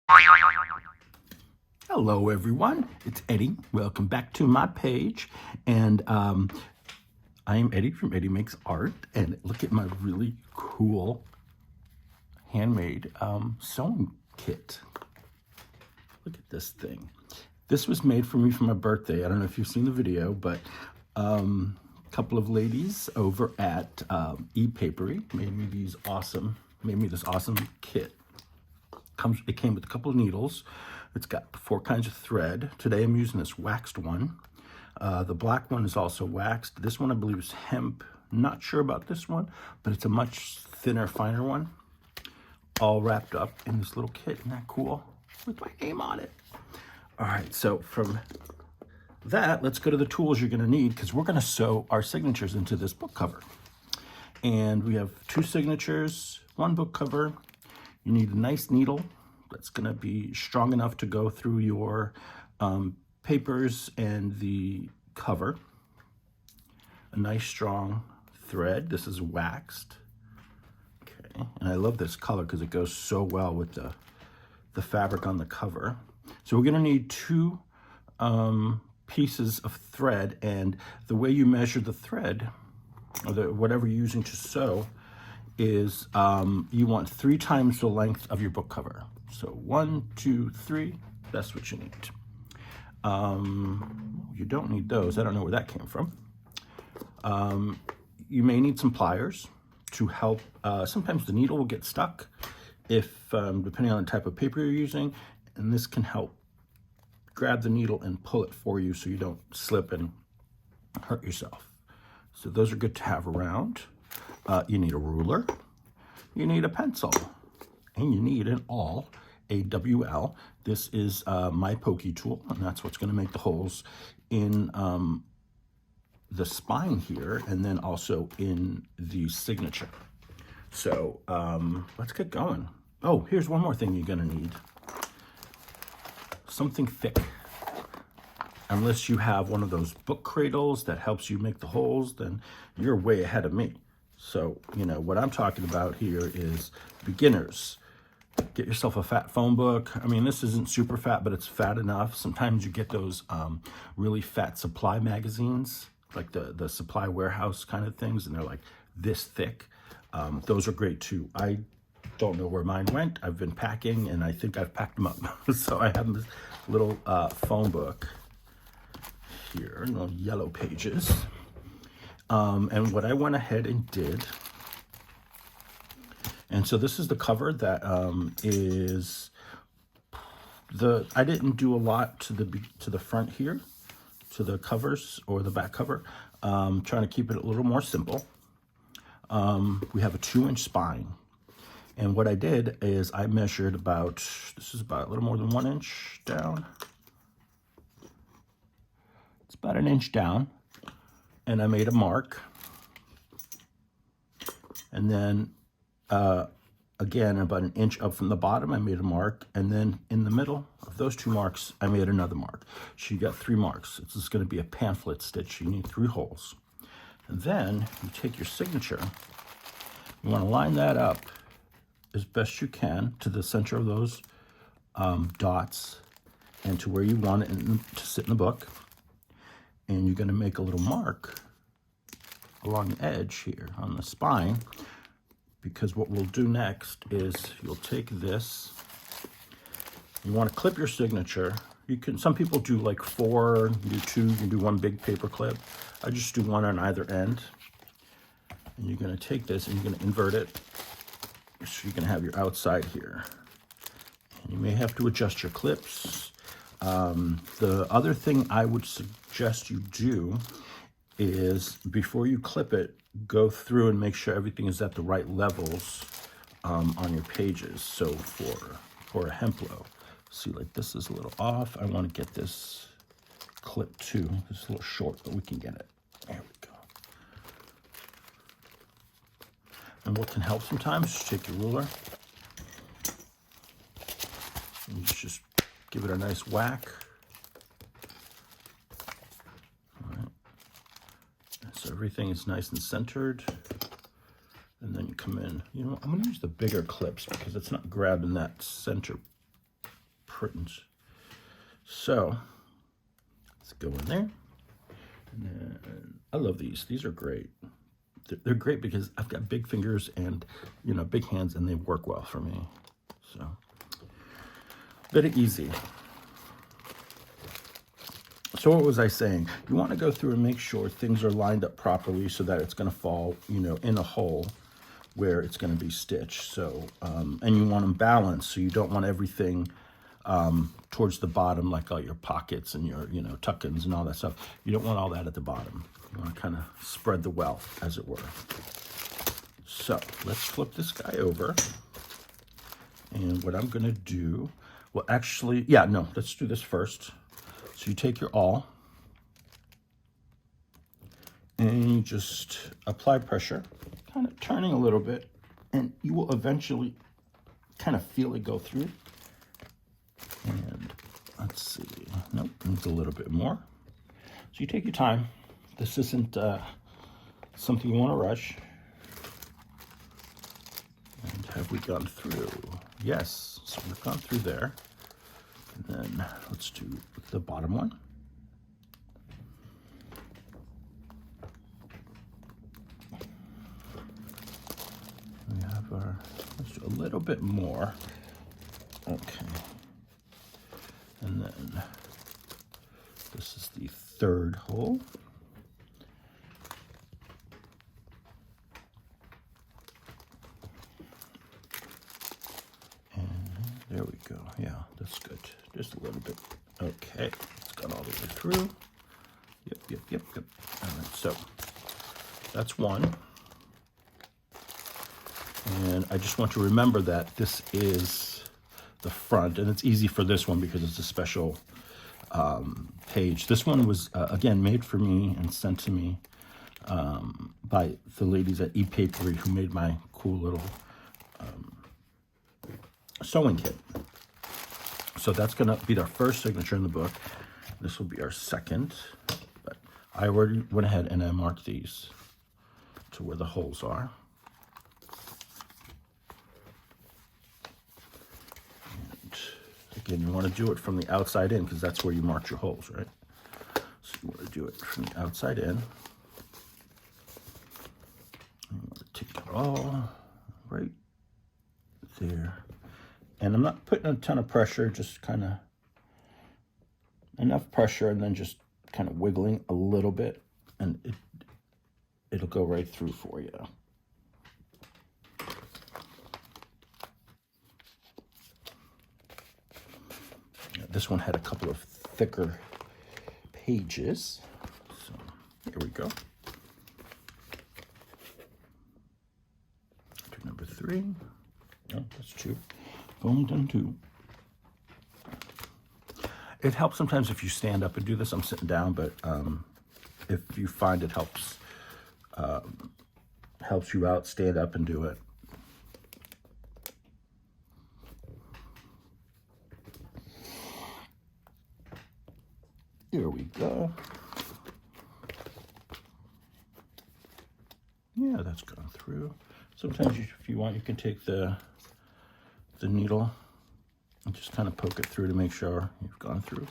Hello everyone, it's Eddie. Welcome back to my page. And I am Eddie from Eddie Makes Art. And look at my really cool handmade sewing kit. Look at this thing. This was made for me for my birthday. I don't know if you've seen the video, but a couple of ladies over at ePapery made me this awesome kit. It came with a couple of needles. It's got 4 kinds of thread. Today I'm using this waxed one. The black one is also waxed. This one I believe is hemp. Not sure about this one, but it's a much thinner, finer one. All wrapped up in this little kit. Isn't that cool? With my name on it. All right, so from that, let's go to the tools you're gonna need because we're gonna sew our signatures into this book cover. And we have 2 signatures, 1 book cover. You need a nice needle that's going to be strong enough to go through your papers and the cover. A nice strong thread. This is waxed. Okay, and I love this color because it goes so well with the fabric on the cover. So we're going to need 2 pieces of thread, and the way you measure the thread, or whatever you're using to sew, is you want 3 times the length of your book cover. So 1, 2, 3, that's what you need. You don't need those. I don't know where that came from. You may need some pliers to help. Sometimes the needle will get stuck if, depending on the type of paper you're using, and this can help grab the needle and pull it for you so you don't slip and hurt yourself. So those are good to have around. You need a ruler, you need a pencil, and you need an awl, AWL. This is my pokey tool, and that's what's going to make the holes in the spine here, and then also in the signature. So let's get going. Oh, here's one more thing you're going to need. Something thick. Unless you have one of those book cradles that helps you make the holes, then you're way ahead of me. So, you know, what I'm talking about here is beginners. Get yourself a fat phone book. I mean, this isn't super fat, but it's fat enough. Sometimes you get those really fat supply magazines, like the supply warehouse kind of things, and they're like this thick. Those are great too. I don't know where mine went. I've been packing, and I think I've packed them up. So I have this little phone book here, little yellow pages. And what I went ahead and did, and so this is the cover that is I didn't do a lot to the front here, to the covers or the back cover. Trying to keep it a little more simple. We have a 2-inch spine, and what I did is I measured this is about a little more than 1 inch down. It's about 1 inch down. And I made a mark, and then again about 1 inch up from the bottom I made a mark, and then in the middle of those 2 marks I made another mark. So you got 3 marks. This is going to be a pamphlet stitch. You need 3 holes, and then you take your signature. You want to line that up as best you can to the center of those dots and to where you want it to sit in the book. And you're going to make a little mark along the edge here on the spine, because what we'll do next is you'll take this. You want to clip your signature. Some people do like 4, you do 2, you can do 1 big paper clip. I just do 1 on either end. And you're going to take this and you're going to invert it so you can have your outside here. And you may have to adjust your clips. The other thing I would suggest you do is, before you clip it, go through and make sure everything is at the right levels on your pages. So for a hemplo, see, like this is a little off. I want to get this clip too. It's a little short, but we can get it. There we go. And what can help sometimes is take your ruler and just give it a nice whack. All right. So everything is nice and centered. And then you come in. You know, I'm going to use the bigger clips because it's not grabbing that center curtains. So let's go in there. And then, I love these. These are great. They're great because I've got big fingers and, you know, big hands, and they work well for me. So very easy. So what was I saying? You want to go through and make sure things are lined up properly so that it's going to fall, you know, in a hole where it's going to be stitched. So, and you want them balanced, so you don't want everything towards the bottom, like all your pockets and your, you know, tuck-ins and all that stuff. You don't want all that at the bottom. You want to kind of spread the wealth, as it were. So let's flip this guy over. And what I'm going to do, well, actually, yeah, no, let's do this first. So you take your awl and you just apply pressure, kind of turning a little bit, and you will eventually kind of feel it go through. And let's see, nope, needs a little bit more. So you take your time. This isn't something you want to rush. And have we gone through? Yes, so we've gone through there. And then let's do the bottom one. We have our, let's do a little bit more. Okay. And then this is the third hole. And there we go. Yeah, that's good. Just a little bit. Okay, it's got all the way through. Yep. All right, so that's one. And I just want to remember that this is the front, and it's easy for this one because it's a special page. This one was, again, made for me and sent to me by the ladies at ePapery, who made my cool little sewing kit. So that's going to be our first signature in the book. This will be our second, but I already went ahead and I marked these to where the holes are. And again, you want to do it from the outside in because that's where you marked your holes, right? So you want to do it from the outside in. You want to take it all right there. And I'm not putting a ton of pressure, just kind of enough pressure, and then just kind of wiggling a little bit, and it'll go right through for you. This one had a couple of thicker pages, so here we go. To number 3. No, that's 2. I've only done 2. It helps sometimes if you stand up and do this. I'm sitting down, but if you find it helps you out, stand up and do it. Here we go. Yeah, that's gone through. Sometimes if you want, you can take the needle and just kind of poke it through to make sure you've gone through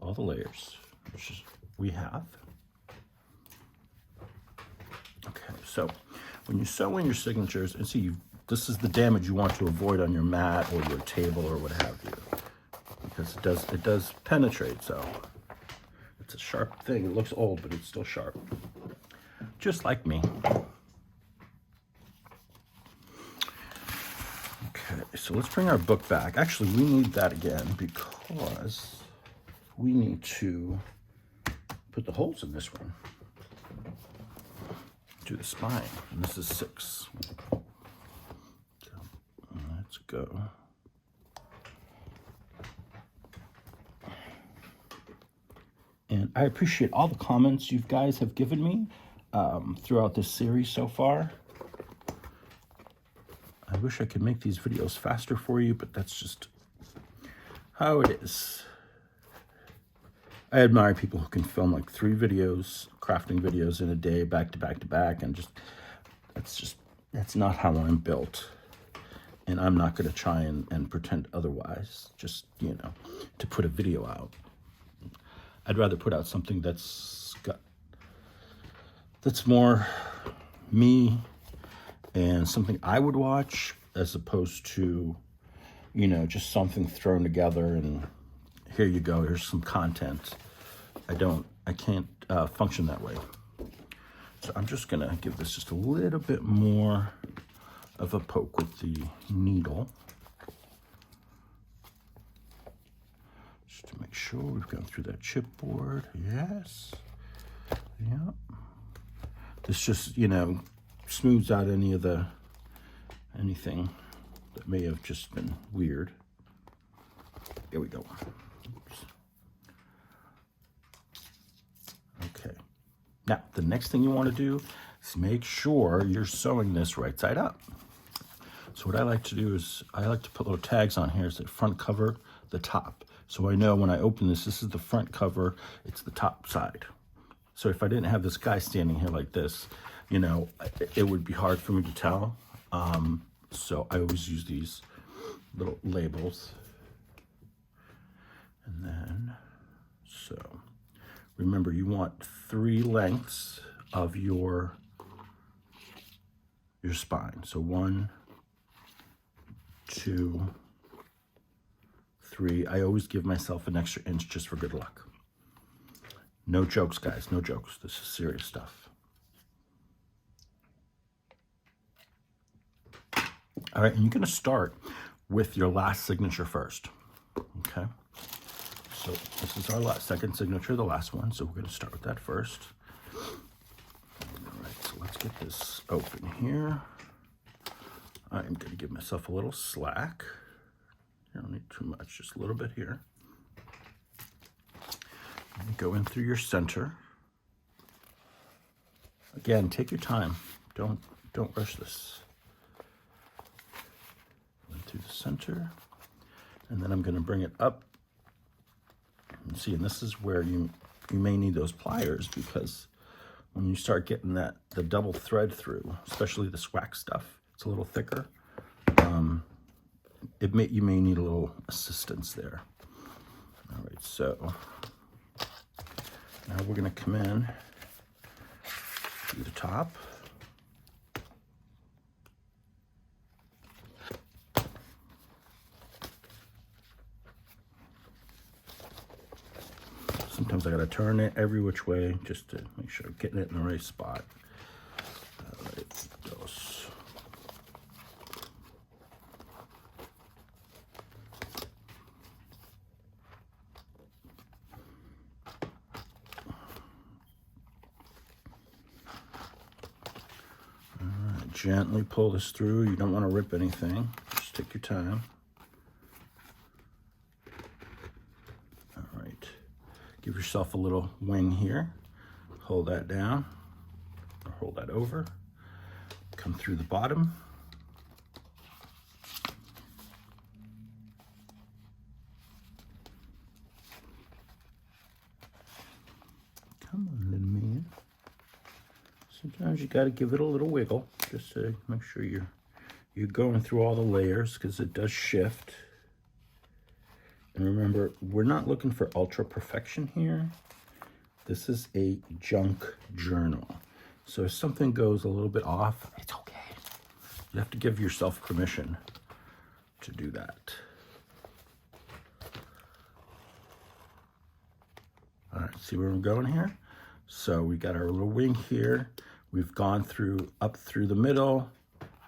all the layers, which is we have. Okay, so when you sew in your signatures, and see, this is the damage you want to avoid on your mat or your table or what have you, because it does penetrate. So it's a sharp thing. It looks old, but it's still sharp, just like me. Okay, so let's bring our book back. Actually, we need that again because we need to put the holes in this one. Do the spine, and this is 6. So let's go. And I appreciate all the comments you guys have given me throughout this series so far. I wish I could make these videos faster for you, but that's just how it is. I admire people who can film like 3 videos, crafting videos in a day, back to back to back, and that's not how I'm built. And I'm not going to try and pretend otherwise, just, you know, to put a video out. I'd rather put out something that's more me and something I would watch, as opposed to, you know, just something thrown together and here you go, here's some content. I can't function that way. So I'm just gonna give this just a little bit more of a poke with the needle. Just to make sure we've gone through that chipboard. Yes. Yep. This just, you know, smooths out anything that may have just been weird. Here we go. Oops. Okay. Now, the next thing you want to do is make sure you're sewing this right side up. So what I like to do is I like to put little tags on here. It's the front cover, the top. So I know when I open this is the front cover, it's the top side. So if I didn't have this guy standing here like this, you know, it would be hard for me to tell. So I always use these little labels. And then, so remember, you want 3 lengths of your spine. So 1, 2, 3. I always give myself an extra inch just for good luck. No jokes, guys, no jokes. This is serious stuff. All right, and you're gonna start with your last signature first, okay? So this is our second signature, the last one, so we're gonna start with that first. All right, so let's get this open here. I'm gonna give myself a little slack. You don't need too much, just a little bit here. And go in through your center. Again, take your time. Don't rush this. Go in through the center, and then I'm gonna bring it up. And see, and this is where you may need those pliers, because when you start getting the double thread through, especially the wax stuff, it's a little thicker. You may need a little assistance there. All right, so now we're going to come in through the top. Sometimes I got to turn it every which way just to make sure I'm getting it in the right spot. All right, dos. Gently pull this through. You don't want to rip anything. Just take your time. All right. Give yourself a little wing here. Hold that down, or hold that over. Come through the bottom. Come on, little man. Sometimes you got to give it a little wiggle, just to make sure you're going through all the layers, because it does shift. And remember, we're not looking for ultra perfection here. This is a junk journal. So if something goes a little bit off, it's okay. You have to give yourself permission to do that. All right, see where I'm going here? So we got our little wing here. We've gone through, up through the middle,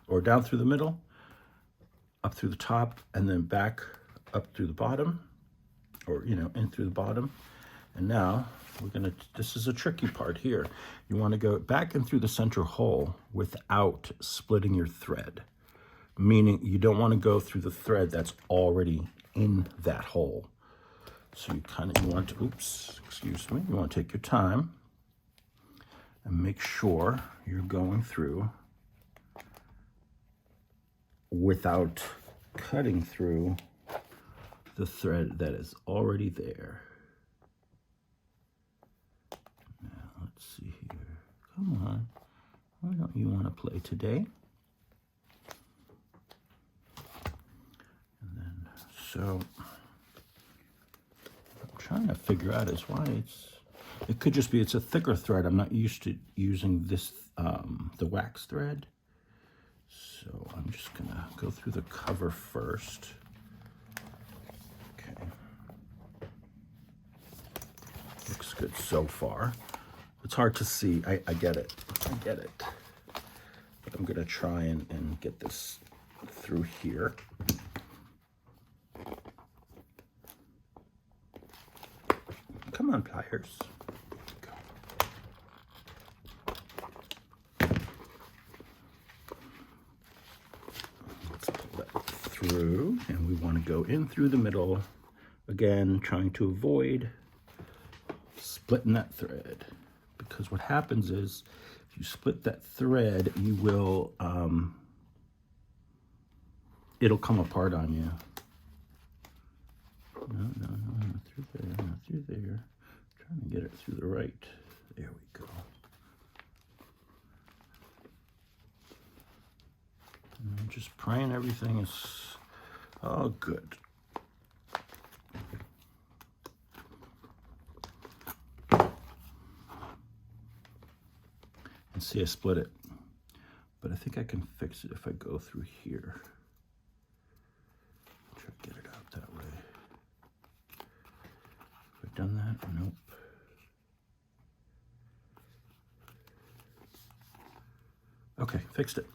or down through the middle, up through the top, and then back up through the bottom, or, you know, in through the bottom. And now we're gonna, this is a tricky part here. You wanna go back in through the center hole without splitting your thread. Meaning you don't wanna go through the thread that's already in that hole. So you want to, oops, excuse me, you wanna take your time and make sure you're going through without cutting through the thread that is already there. Now, let's see here. Come on. Why don't you want to play today? So I'm trying to figure out is why it could just be it's a thicker thread. I'm not used to using this, the wax thread. So I'm just gonna go through the cover first. Okay. Looks good so far. It's hard to see. I get it. I get it. But I'm gonna try and get this through here. Come on, pliers. Go. Let's pull that through, and we want to go in through the middle. Again, trying to avoid splitting that thread, because what happens is if you split that thread, you will it'll come apart on you. No, not through there, not through there. Trying to get it through the right. There we go. And I'm just praying everything is all good. And see, I split it. But I think I can fix it if I go through here. Try to get it out that way. Have I done that? Nope. Okay, fixed it.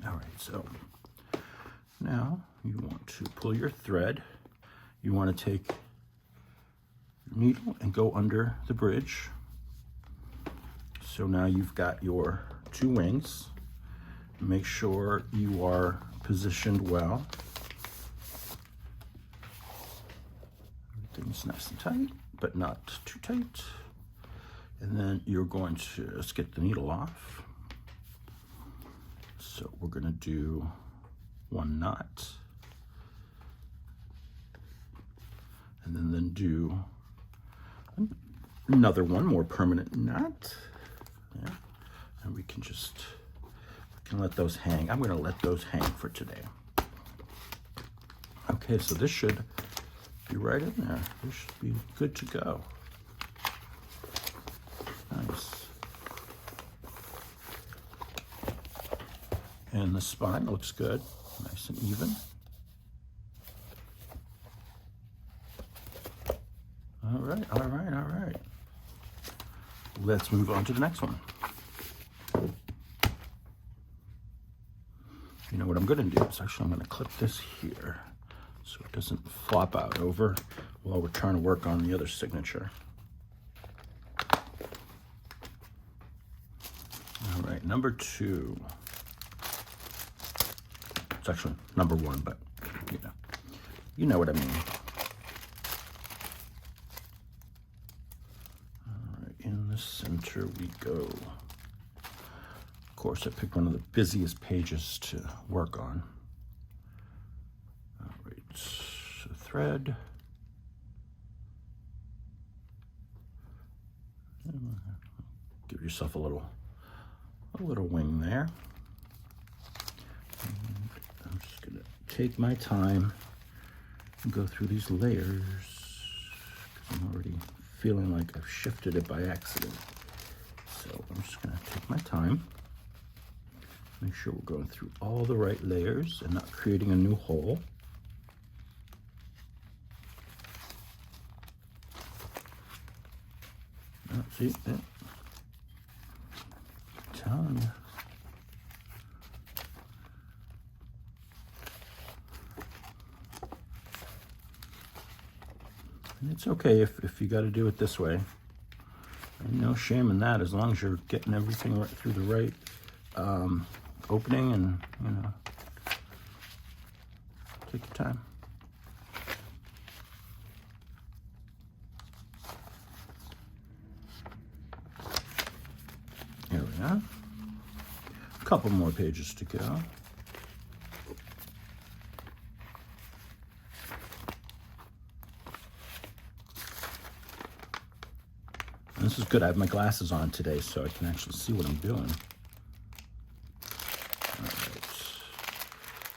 All right, so now you want to pull your thread. You want to take your needle and go under the bridge. So now you've got your two wings. Make sure you are positioned well. Everything's nice and tight, but not too tight. And then you're going to just get the needle off. So we're going to do one knot. And then do another one, more permanent knot. Yeah. And we can let those hang. I'm going to let those hang for today. Okay, so this should be right in there. This should be good to go. Nice. And the spine looks good, nice and even. All right, all right, all right. Let's move on to the next one. You know what I'm going to do is actually I'm going to clip this here so it doesn't flop out over while we're trying to work on the other signature. All right, number 2. It's actually number 1, but you know what I mean. All right, in the center we go. Of course, I picked one of the busiest pages to work on. All right, so thread. Give yourself a little wing there. And I'm just gonna take my time and go through these layers because I'm already feeling like I've shifted it by accident. So I'm just gonna take my time. Make sure we're going through all the right layers and not creating a new hole. Oh, see, yeah. Telling you. And it's okay if you got to do it this way. And no shame in that, as long as you're getting everything right through the right opening, and take your time. Here we are. A couple more pages to go. And this is good. I have my glasses on today, so I can actually see what I'm doing. All right.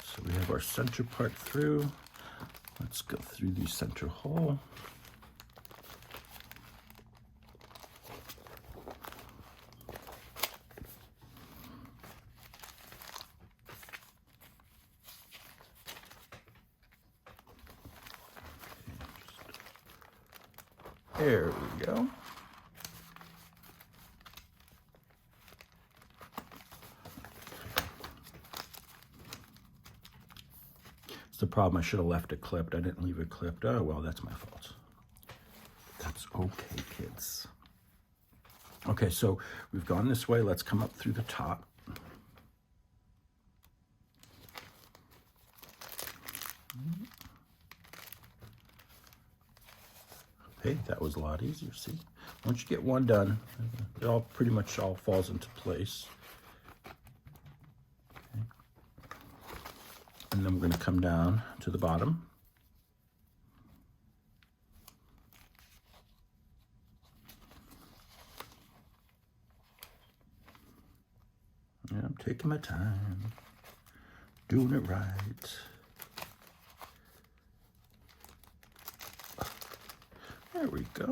So we have our center part through. Let's go through the center hole. There we go. It's the problem. I should have left it clipped. I didn't leave it clipped. Oh, well, that's my fault. That's okay, kids. Okay, so we've gone this way. Let's come up through the top. Hey, that was a lot easier, see? Once you get one done, it all pretty much all falls into place. Okay. And then we're going to come down to the bottom. And I'm taking my time, doing it right. There we go.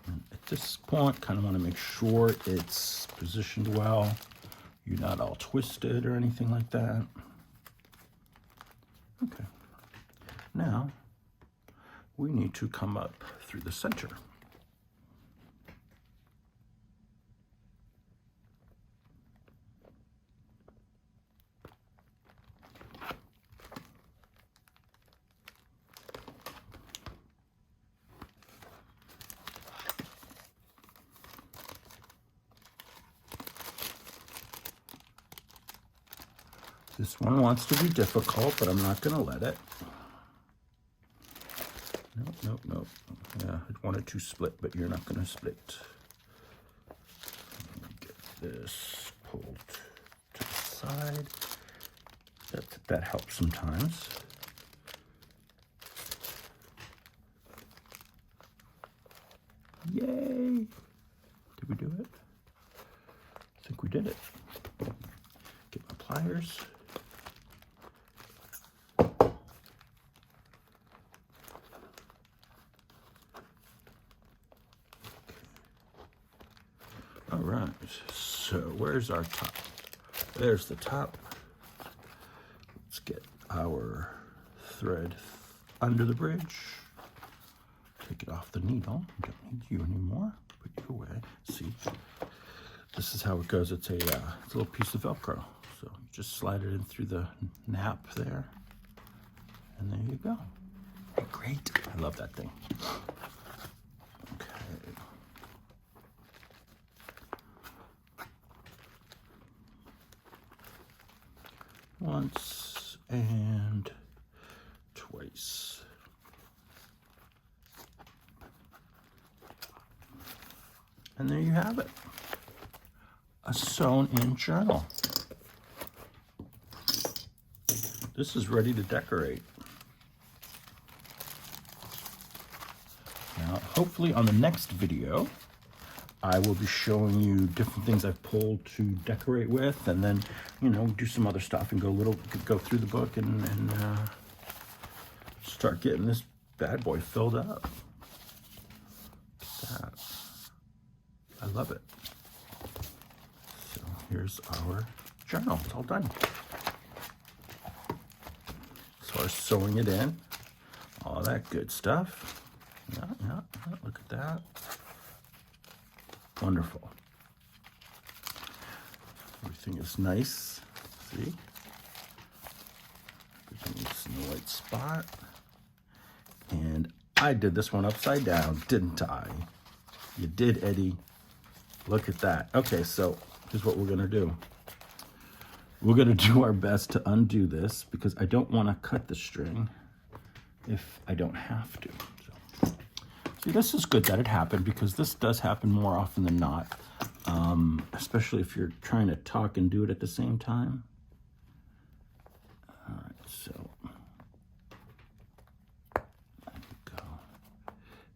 And at this point, kind of want to make sure it's positioned well. You're not all twisted or anything like that. Okay. Now, we need to come up through the center. This one wants to be difficult, but I'm not going to let it. Nope, nope, nope. Yeah, I wanted to split, but you're not going to split. Get this pulled to the side. That helps sometimes. Yay! Did we do it? I think we did it. Get my pliers. All right, so where's our top? There's the top. Let's get our thread under the bridge. Take it off the needle. Don't need you anymore. Put you away. See, this is how it goes. It's a little piece of Velcro. So you just slide it in through the nap there. And there you go. Great. I love that thing. Once and twice. And there you have it. A sewn-in journal. This is ready to decorate. Now, hopefully on the next video, I will be showing you different things I've pulled to decorate with, and then, you know, do some other stuff and go through the book and start getting this bad boy filled up. Look at that. I love it. So here's our journal. It's all done. As far as sewing it in, all that good stuff. Yeah, look at that. Wonderful. Everything is nice. See? Everything is in the right spot. And I did this one upside down, didn't I? You did, Eddie. Look at that. Okay, so here's what we're going to do. We're going to do our best to undo this because I don't want to cut the string if I don't have to. See, this is good that it happened because this does happen more often than not, especially if you're trying to talk and do it at the same time. All right, so there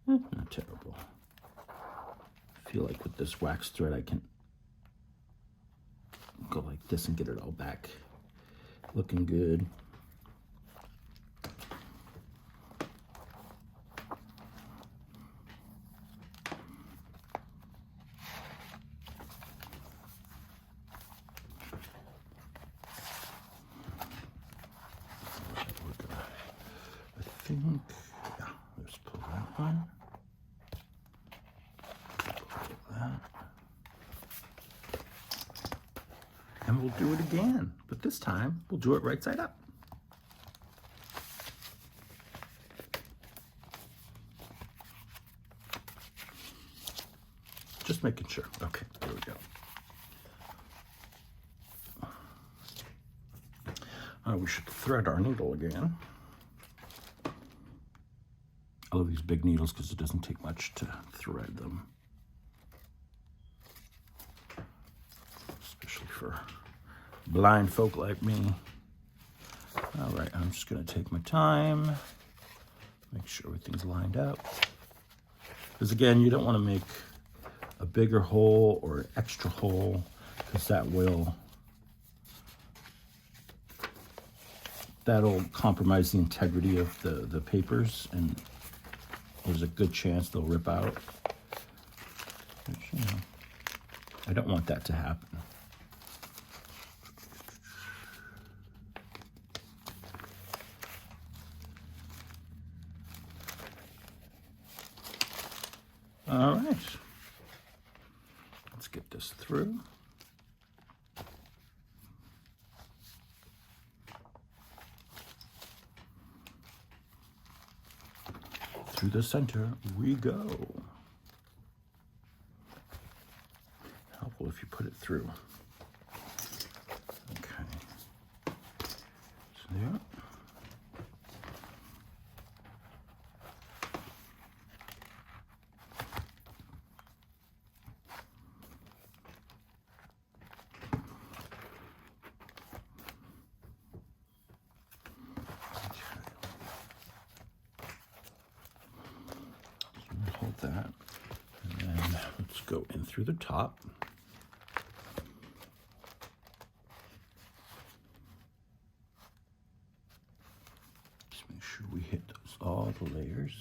we go. Not terrible. I feel like with this wax thread, I can go like this and get it all back Looking good. I think, yeah, let's pull that one. Pull that. And we'll do it again, but this time we'll do it right side up. Just making sure. Okay, there we go. We should thread our needle again. I love these big needles because it doesn't take much to thread them. Especially for blind folk like me. All right, I'm just gonna take my time, make sure everything's lined up. Because again, you don't wanna make a bigger hole or an extra hole because that'll compromise the integrity of the papers, and there's a good chance they'll rip out. Which, you know, I don't want that to happen. All right, let's get this through. Through the center we go. Helpful if you put it through. Okay. So there. Hold that, and then let's go in through the top. Just make sure we hit all the layers.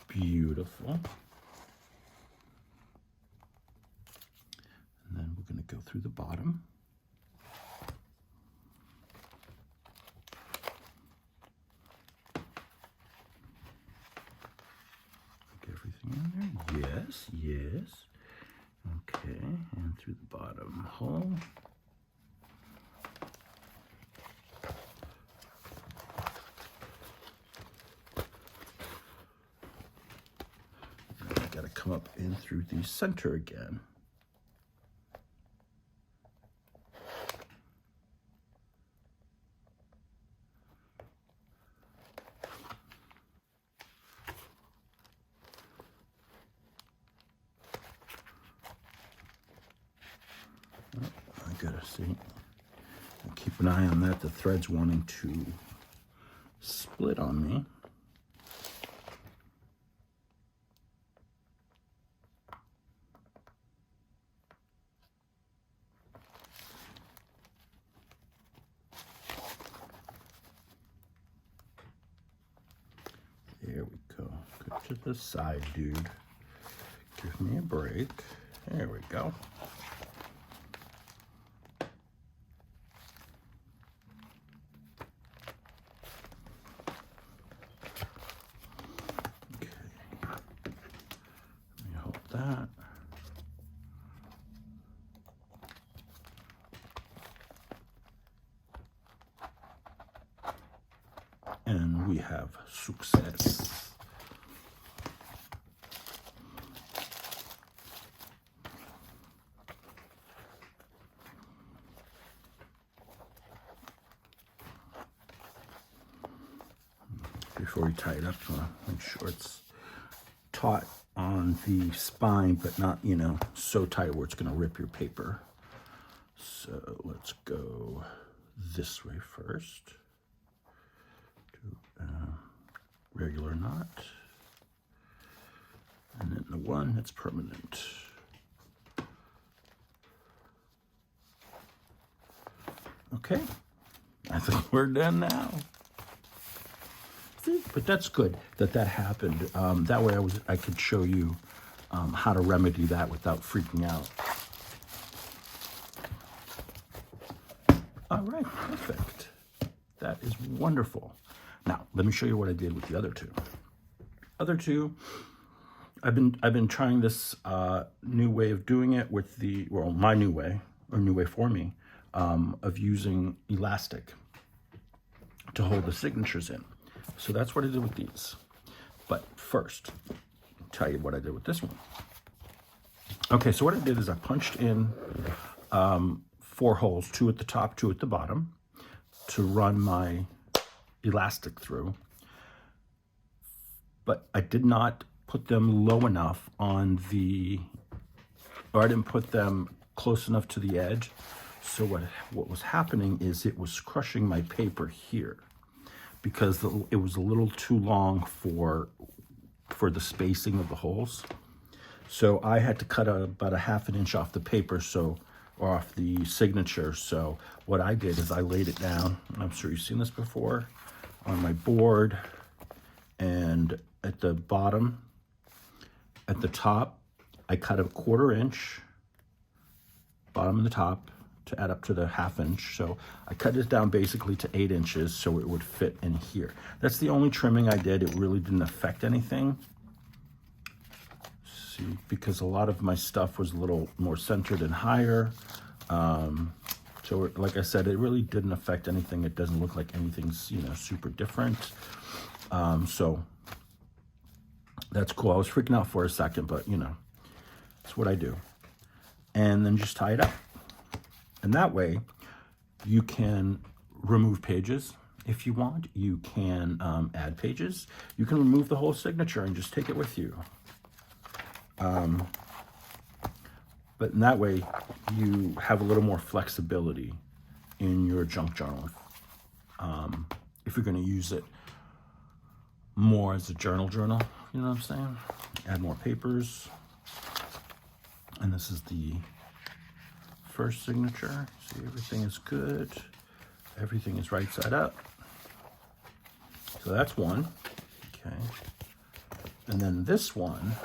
Beautiful. And then we're going to go through the bottom. Yes, yes. Okay, and through the bottom hole. And I gotta come up in through the center again. I gotta see. Keep an eye on that. The thread's wanting to split on me. There we go. Go to the side, dude. Give me a break. There we go. That. And we have success. Before we tie it up, make sure it's taut on the spine, but not, you know, so tight where it's going to rip your paper. So let's go this way first. Do a regular knot. And then the one that's permanent. Okay, I think we're done now. See, but that's good that that happened. That way I could show you how to remedy that without freaking out. All right, perfect. That is wonderful. Now, let me show you what I did with the other two. Other two, I've been trying this new way of doing it with my new way, or new way for me, of using elastic to hold the signatures in. So that's what I did with these. But first, I'll tell you what I did with this one. Okay, so what I did is I punched in 4 holes, 2 at the top, 2 at the bottom, to run my elastic through. But I did not put them low enough on or I didn't put them close enough to the edge. So what was happening is it was crushing my paper here because it was a little too long for the spacing of the holes. So I had to cut about a ½ an inch off the paper, or off the signature. So what I did is I laid it down, I'm sure you've seen this before, on my board, and at the bottom, at the top, I cut a ¼ inch, bottom and the top, to add up to the ½ inch. So I cut this down basically to 8 inches so it would fit in here. That's the only trimming I did. It really didn't affect anything. See, because a lot of my stuff was a little more centered and higher. So like I said, it really didn't affect anything. It doesn't look like anything's, super different. So that's cool. I was freaking out for a second, but it's what I do. And then just tie it up. And that way you can remove pages if you want. You can add pages. You can remove the whole signature and just take it with you. But in that way, you have a little more flexibility in your junk journal. If you're going to use it more as a journal, you know what I'm saying? Add more papers. And this is the first signature. See, everything is good. Everything is right side up. So that's one. Okay. And then this one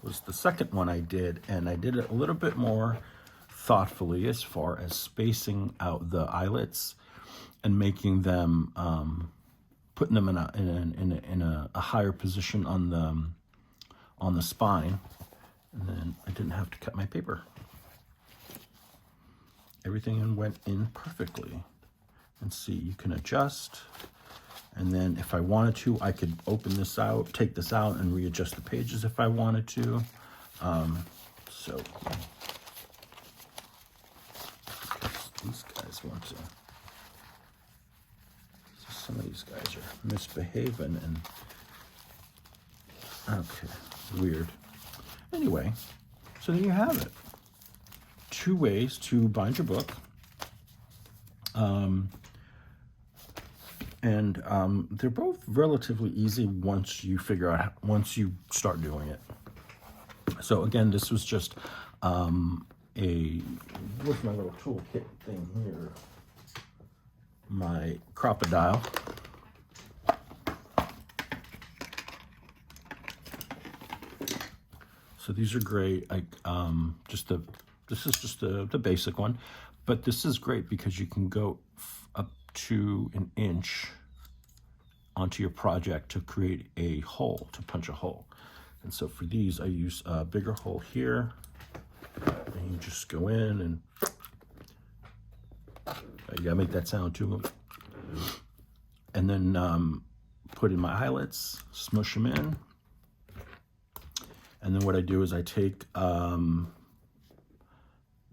was the second one I did, and I did it a little bit more thoughtfully as far as spacing out the eyelets and making them, putting them in a higher position on the spine, and then I didn't have to cut my paper. Everything went in perfectly. And see, you can adjust. And then if I wanted to, I could open this out, take this out, and readjust the pages if I wanted to. So cool. These guys want to. Some of these guys are misbehaving and. Okay, weird. Anyway, so there you have it. 2 ways to bind your book. They're both relatively easy once you start doing it. So again, this was just where's my little toolkit thing here? My Crop-A-Dile. So these are great. This is just the basic one, but this is great because you can go up to 1 inch onto your project to create a hole, to punch a hole. And so for these, I use a bigger hole here, and you just go in and you gotta make that sound too. And then put in my eyelets, smush them in. And then what I do is I take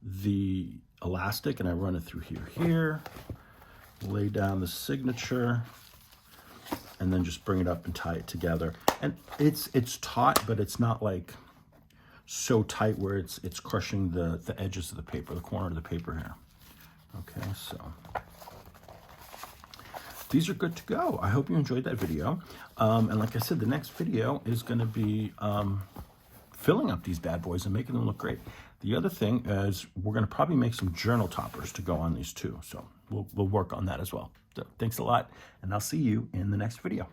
the elastic and I run it through here, lay down the signature, and then just bring it up and tie it together. And it's taut, but it's not like so tight where it's crushing the edges of the paper, the corner of the paper here. Okay, so these are good to go. I hope you enjoyed that video. And like I said, the next video is gonna be filling up these bad boys and making them look great. The other thing is we're going to probably make some journal toppers to go on these too. So we'll work on that as well. So thanks a lot, and I'll see you in the next video.